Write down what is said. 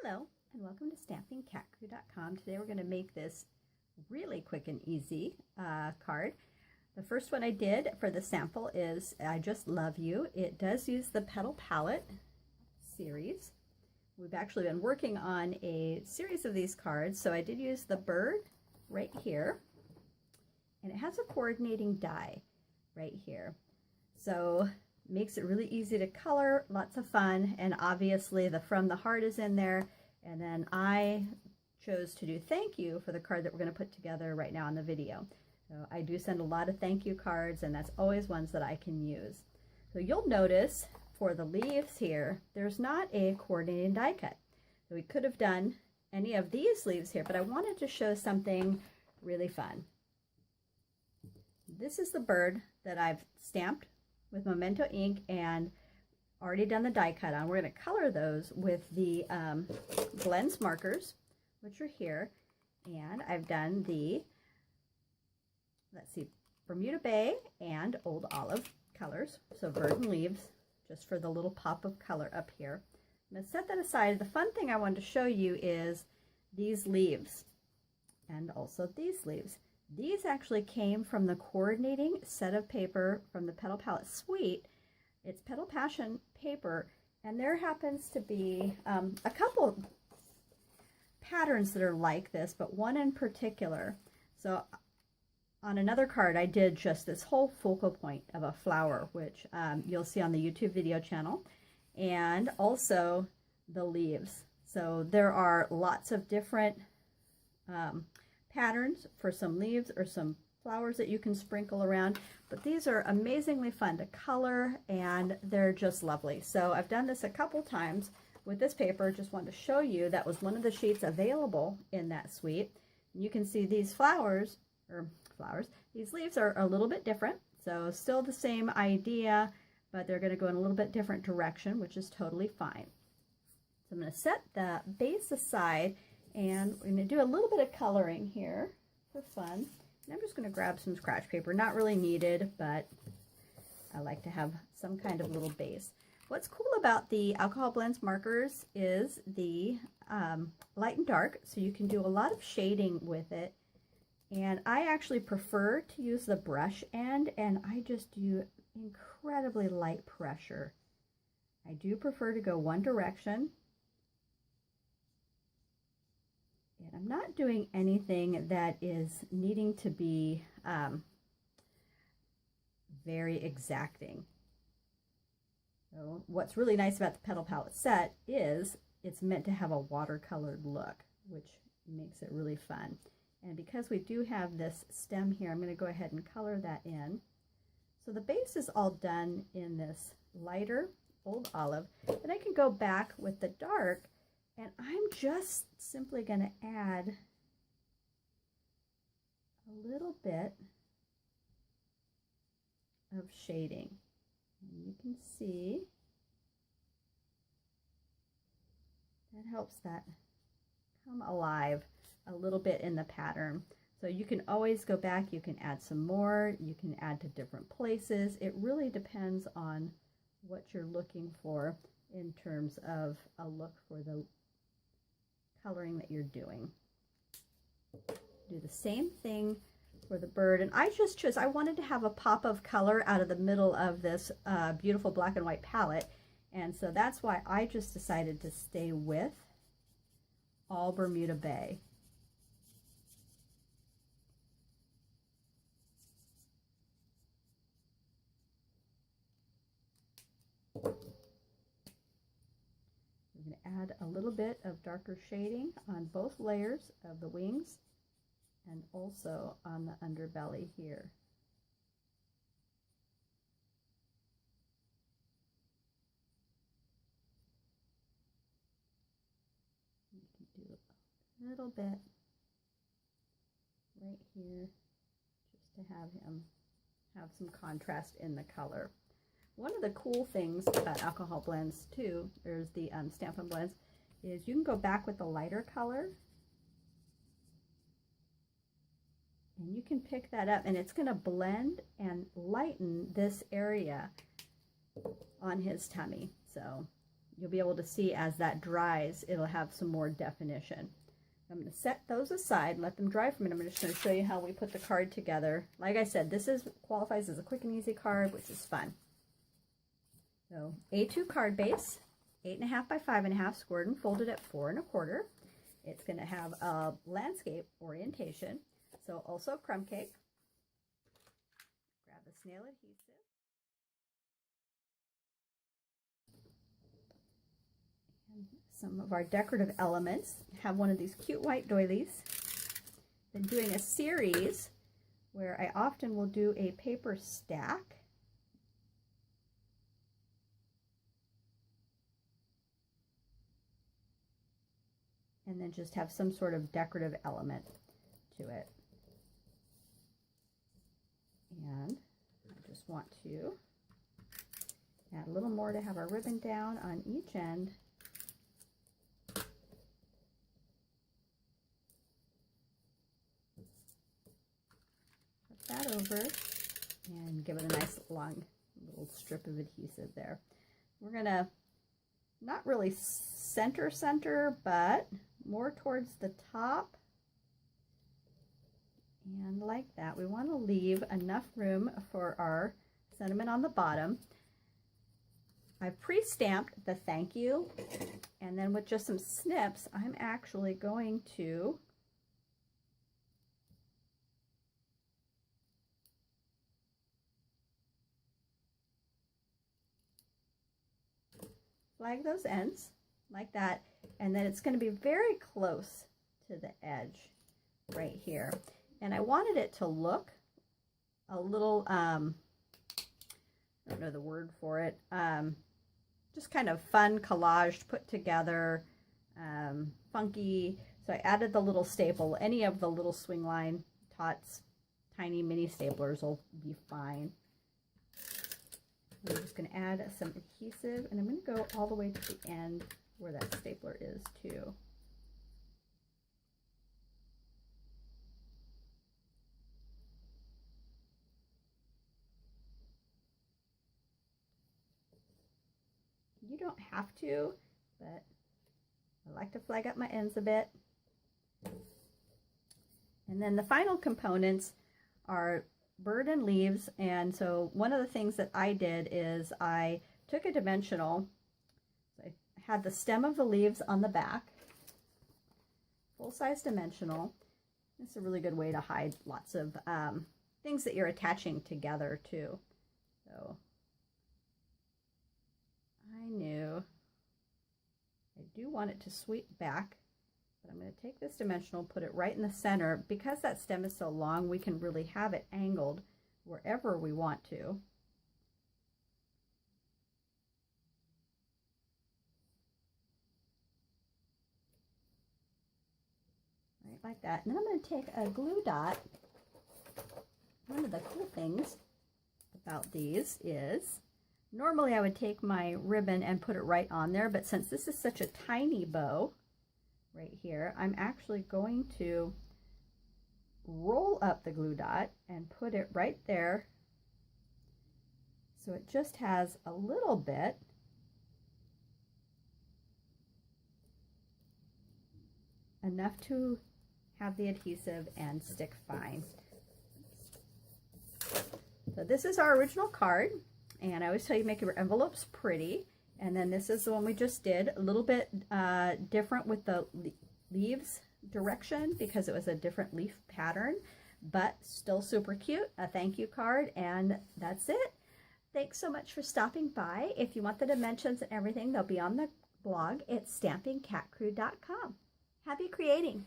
Hello and welcome to stampingcatcrew.com. Today we're going to make this really quick and easy card. The first one I did for the sample is I Just Love You. It does use the Petal palette series. We've actually been working on a series of these cards, so I did use the bird right here, and it has a coordinating die right here. So makes it really easy to color, lots of fun, and obviously the From the Heart is in there. And then I chose to do thank you for the card that we're going to put together right now in the video. So I do send a lot of thank you cards, and that's always ones that I can use. So you'll notice for the leaves here, there's not a coordinating die cut. So we could have done any of these leaves here, but I wanted to show something really fun. This is the bird that I've stamped with Memento ink and already done the die cut on. We're going to color those with the blends markers, which are here, and I've done the, let's see, Bermuda Bay and Old Olive colors, so bird and leaves, just for the little pop of color up here. I'm going to set that aside. The fun thing I wanted to show you is these leaves and also these leaves. These actually came from the coordinating set of paper from the Petal Palette Suite. It's Petal Passion paper, and there happens to be a couple patterns that are like this, but one in particular. So on another card, I did just this whole focal point of a flower, which you'll see on the YouTube video channel, and also the leaves. So there are lots of different patterns for some leaves or some flowers that you can sprinkle around, but these are amazingly fun to color and they're just lovely. So I've done this a couple times with this paper. Just wanted to show you that was one of the sheets available in that suite. You can see these these leaves are a little bit different, so still the same idea, but they're going to go in a little bit different direction, which is totally fine. So I'm going to set the base aside, and we're going to do a little bit of coloring here for fun. And I'm just going to grab some scratch paper. Not really needed, but I like to have some kind of little base. What's cool about the alcohol blends markers is the light and dark, so you can do a lot of shading with it. And I actually prefer to use the brush end, and I just do incredibly light pressure. I do prefer to go one direction. And I'm not doing anything that is needing to be very exacting. So what's really nice about the Petal Palette set is it's meant to have a watercolored look, which makes it really fun. And because we do have this stem here, I'm going to go ahead and color that in. So the base is all done in this lighter Old Olive. Then I can go back with the dark, and I'm just simply going to add a little bit of shading. And you can see that helps that come alive a little bit in the pattern. So you can always go back, you can add some more, you can add to different places. It really depends on what you're looking for in terms of a look for the coloring that you're doing. Do the same thing for the bird, and I just chose, I wanted to have a pop of color out of the middle of this beautiful black and white palette, and so that's why I just decided to stay with all Bermuda Bay. We're going to add a little bit of darker shading on both layers of the wings and also on the underbelly here. You can do a little bit right here just to have him have some contrast in the color. One of the cool things about alcohol blends too, there's the Stampin' Blends, is you can go back with the lighter color and you can pick that up, and it's going to blend and lighten this area on his tummy. So you'll be able to see as that dries, it'll have some more definition. I'm going to set those aside and let them dry for a minute. I'm just going to show you how we put the card together. Like I said, this qualifies as a quick and easy card, which is fun. So A2 card base, 8.5 by 5.5, scored and folded at 4 1/4. It's going to have a landscape orientation. So also crumb cake. Grab the snail adhesive. And some of our decorative elements have one of these cute white doilies. Been doing a series where I often will do a paper stack. And then just have some sort of decorative element to it. And I just want to add a little more to have our ribbon down on each end. Put that over and give it a nice long little strip of adhesive there. We're gonna not really center, but more towards the top. And like that, we want to leave enough room for our sentiment on the bottom. I've pre-stamped the thank you, and then with just some snips, I'm actually going to flag those ends like that, and then it's going to be very close to the edge right here. And I wanted it to look a little, I don't know the word for it, just kind of fun, collaged, put together, funky. So I added the little staple. Any of the little swing line Tots tiny mini staplers will be fine. I'm just going to add some adhesive, and I'm going to go all the way to the end where that stapler is too. You don't have to, but I like to flag up my ends a bit. And then the final components are bird and leaves. And so one of the things that I did is I took a dimensional. So I had the stem of the leaves on the back, full-size dimensional. It's a really good way to hide lots of things that you're attaching together too. So I knew I do want it to sweep back, but I'm going to take this dimensional, put it right in the center. Because that stem is so long, we can really have it angled wherever we want to. Right like that. And then I'm going to take a glue dot. One of the cool things about these is normally I would take my ribbon and put it right on there, but since this is such a tiny bow right here, I'm actually going to roll up the glue dot and put it right there, so it just has a little bit enough to have the adhesive and stick fine. So this is our original card. And I always tell you, make your envelopes pretty. And then this is the one we just did, a little bit different with the leaves direction because it was a different leaf pattern, but still super cute. A thank you card, and that's it. Thanks so much for stopping by. If you want the dimensions and everything, they'll be on the blog. It's stampingcatcrew.com. Happy creating!